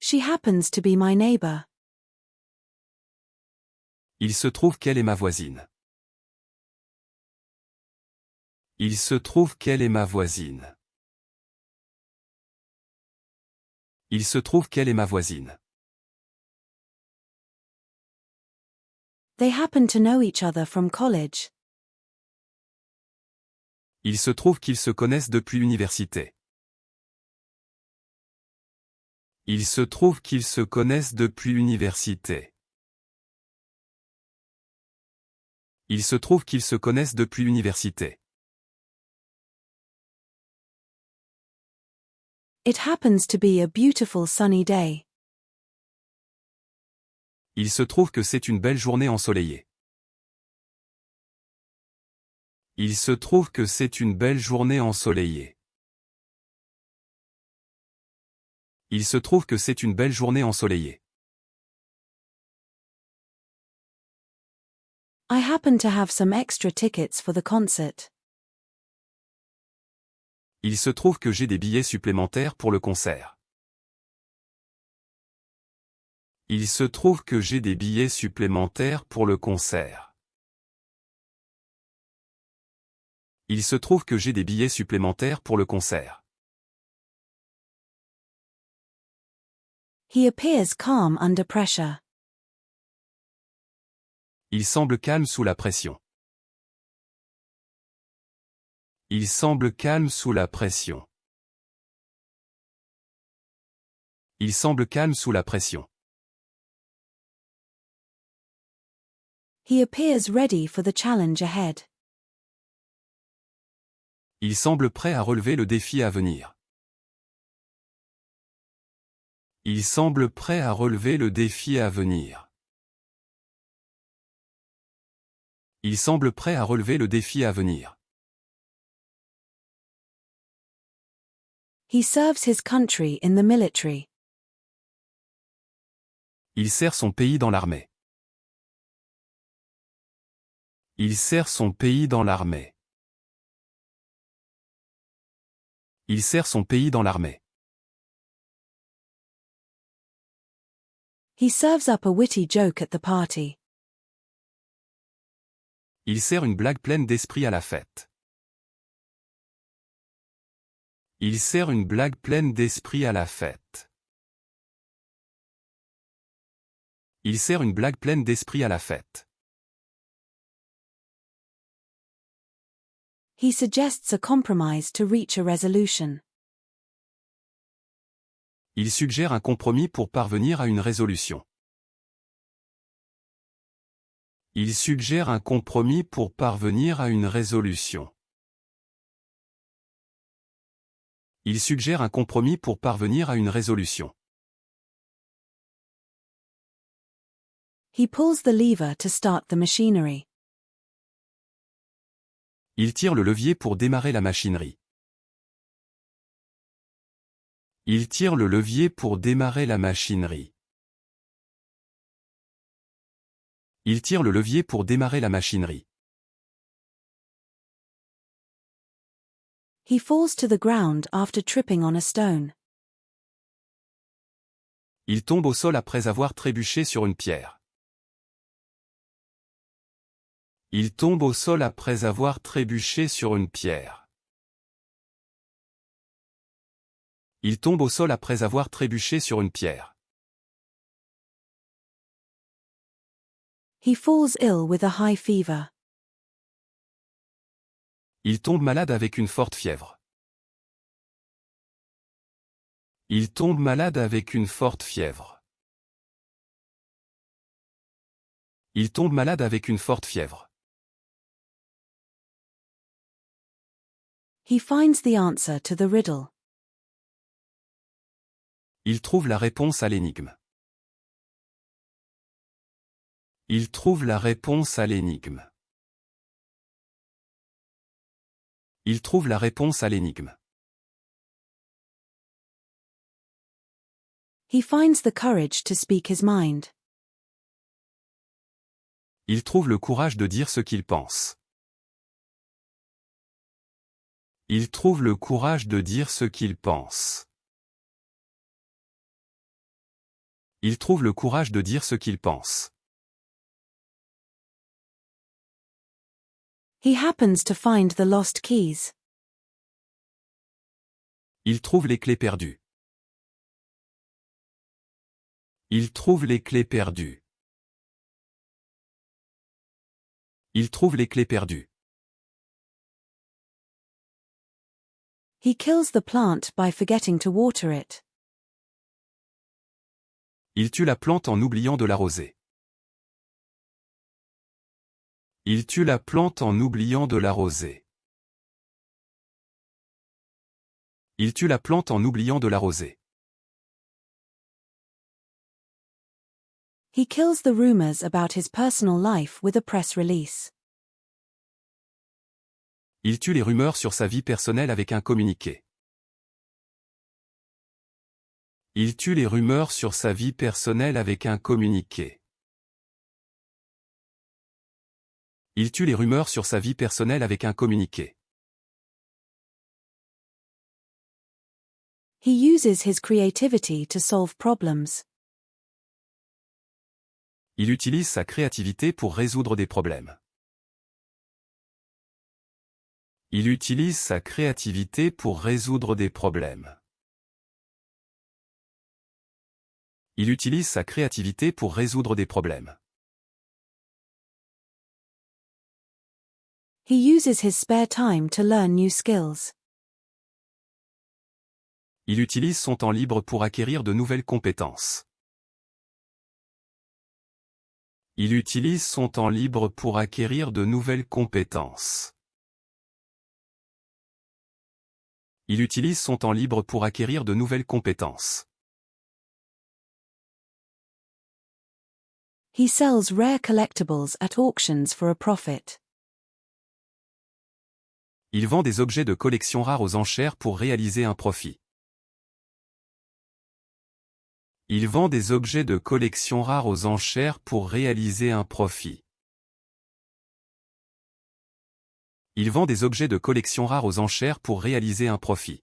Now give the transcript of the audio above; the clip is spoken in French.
She happens to be my neighbor. Il se trouve qu'elle est ma voisine. Il se trouve qu'elle est ma voisine. Il se trouve qu'elle est ma voisine. They happen to know each other from college. Il se trouve qu'ils se connaissent depuis l'université. Il se trouve qu'ils se connaissent depuis l'université. Il se trouve qu'ils se connaissent depuis l'université. It happens to be a beautiful sunny day. Il se trouve que c'est une belle journée ensoleillée. Il se trouve que c'est une belle journée ensoleillée. Il se trouve que c'est une belle journée ensoleillée. I happen to have some extra tickets for the concert. Il se trouve que j'ai des billets supplémentaires pour le concert. Il se trouve que j'ai des billets supplémentaires pour le concert. Il se trouve que j'ai des billets supplémentaires pour le concert. He appears calm under pressure. Il semble calme sous la pression. Il semble calme sous la pression. Il semble calme sous la pression. He appears ready for the challenge ahead. Il semble prêt à relever le défi à venir. Il semble prêt à relever le défi à venir. Il semble prêt à relever le défi à venir. He serves his country in the military. Il sert son pays dans l'armée. Il sert son pays dans l'armée. Il sert son pays dans l'armée. He serves up a witty joke at the party. Il sert une blague pleine d'esprit à la fête. Il sert une blague pleine d'esprit à la fête. Il sert une blague pleine d'esprit à la fête. He suggests a compromise to reach a resolution. Il suggère un compromis pour parvenir à une résolution. Il suggère un compromis pour parvenir à une résolution. Il suggère un compromis pour parvenir à une résolution. He pulls the lever to start the machinery. Il tire le levier pour démarrer la machinerie. Il tire le levier pour démarrer la machinerie. Il tire le levier pour démarrer la machinerie. He falls to the ground after tripping on a stone. Il tombe au sol après avoir trébuché sur une pierre. Il tombe au sol après avoir trébuché sur une pierre. Il tombe au sol après avoir trébuché sur une pierre. He falls ill with a high fever. Il tombe malade avec une forte fièvre. Il tombe malade avec une forte fièvre. Il tombe malade avec une forte fièvre. He finds the answer to the riddle. Il trouve la réponse à l'énigme. Il trouve la réponse à l'énigme. Il trouve la réponse à l'énigme. He finds the courage to speak his mind. Il trouve le courage de dire ce qu'il pense. Il trouve le courage de dire ce qu'il pense. Il trouve le courage de dire ce qu'il pense. He happens to find the lost keys. Il trouve les clés perdues. Il trouve les clés perdues. Il trouve les clés perdues. He kills the plant by forgetting to water it. Il tue la plante en oubliant de l'arroser. Il tue la plante en oubliant de l'arroser. Il tue la plante en oubliant de l'arroser. He kills the rumors about his personal life with a press release. Il tue les rumeurs sur sa vie personnelle avec un communiqué. Il tue les rumeurs sur sa vie personnelle avec un communiqué. Il tue les rumeurs sur sa vie personnelle avec un communiqué. He uses his creativity to solve problems. Il utilise sa créativité pour résoudre des problèmes. Il utilise sa créativité pour résoudre des problèmes. Il utilise sa créativité pour résoudre des problèmes. He uses his spare time to learn new skills. Il utilise son temps libre pour acquérir de nouvelles compétences. Il utilise son temps libre pour acquérir de nouvelles compétences. Il utilise son temps libre pour acquérir de nouvelles compétences. He sells rare collectibles at auctions for a profit. Il vend des objets de collection rares aux enchères pour réaliser un profit. Il vend des objets de collection rares aux enchères pour réaliser un profit. Il vend des objets de collection rares aux enchères pour réaliser un profit.